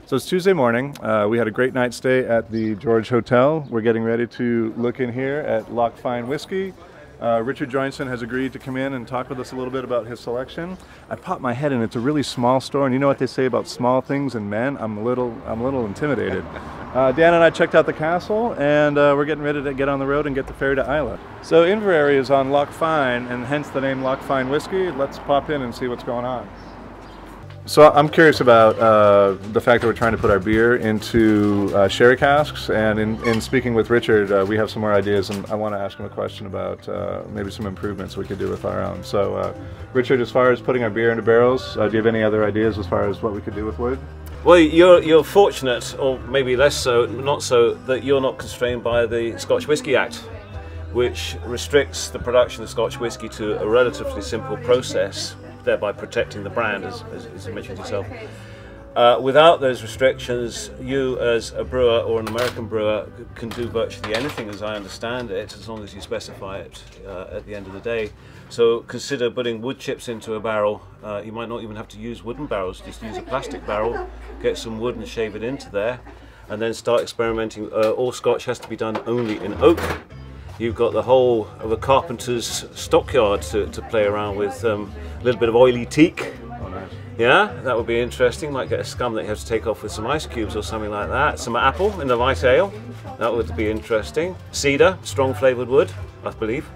So it's Tuesday morning. We had a great night stay at the George Hotel. We're getting ready to look in here at Loch Fyne Whiskey. Richard Joynson has agreed to come in and talk with us a little bit about his selection. I popped my head in. It's a really small store, and you know what they say about small things and men? I'm a little intimidated. Dan and I checked out the castle, and we're getting ready to get on the road and get the ferry to Islay. So Inveraray is on Loch Fyne, and hence the name Loch Fyne Whiskey. Let's pop in and see what's going on. So I'm curious about the fact that we're trying to put our beer into sherry casks, and in speaking with Richard, we have some more ideas, and I want to ask him a question about maybe some improvements we could do with our own. So Richard, as far as putting our beer into barrels, do you have any other ideas as far as what we could do with wood? Well, you're fortunate, or maybe less so, not so, that you're not constrained by the Scotch Whisky Act, which restricts the production of Scotch whisky to a relatively simple process, thereby protecting the brand, as you mentioned yourself. Without those restrictions, you as a brewer or an American brewer can do virtually anything, as I understand it, as long as you specify it at the end of the day. So consider putting wood chips into a barrel. You might not even have to use wooden barrels, just use a plastic barrel, get some wood and shave it into there, and then start experimenting. All Scotch has to be done only in oak. You've got the whole of a carpenter's stockyard to play around with. A little bit of oily teak. Oh, nice. Yeah, that would be interesting. Might get a scum that you have to take off with some ice cubes or something like that. Some apple in the light ale. That would be interesting. Cedar, strong flavoured wood, I believe.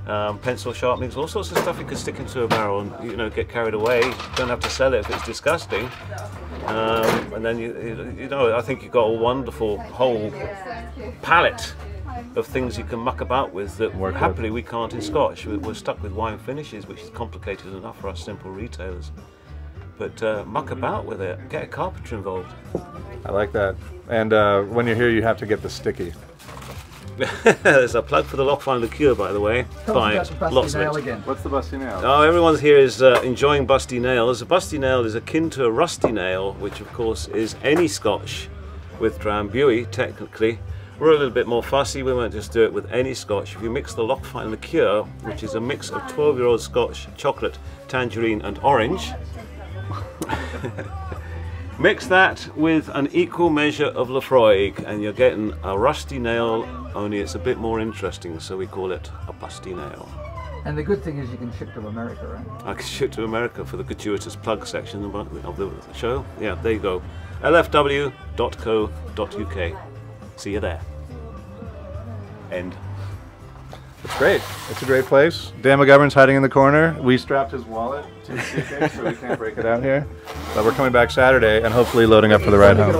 Pencil sharpenings, all sorts of stuff you could stick into a barrel and get carried away. You don't have to sell it if it's disgusting. And then I think you've got a wonderful whole palette of things you can muck about with that happily we can't in Scotch. We're stuck with wine finishes, which is complicated enough for us simple retailers. But muck about with it, get a carpenter involved. I like that. And when you're here, you have to get the sticky. There's a plug for the Loch Fyne liqueur, by the way. Buy it. Lots of it. Again. What's the busty nail? Oh, everyone here is enjoying busty nails. A busty nail is akin to a rusty nail, which of course is any Scotch with Drambuie, technically. We're a little bit more fussy, we won't just do it with any Scotch. If you mix the Loch Fyne liqueur, which is a mix of 12-year-old Scotch, chocolate, tangerine and orange, mix that with an equal measure of Lafroig and you're getting a rusty nail, only it's a bit more interesting, so we call it a busty nail. And the good thing is you can ship to America, right? I can ship to America for the gratuitous plug section of the show. Yeah, there you go. lfw.co.uk. See you there. End. It's great. It's a great place. Dan McGovern's hiding in the corner. We strapped his wallet to the suitcase so we can't break it out here. But we're coming back Saturday and hopefully loading up for the ride home.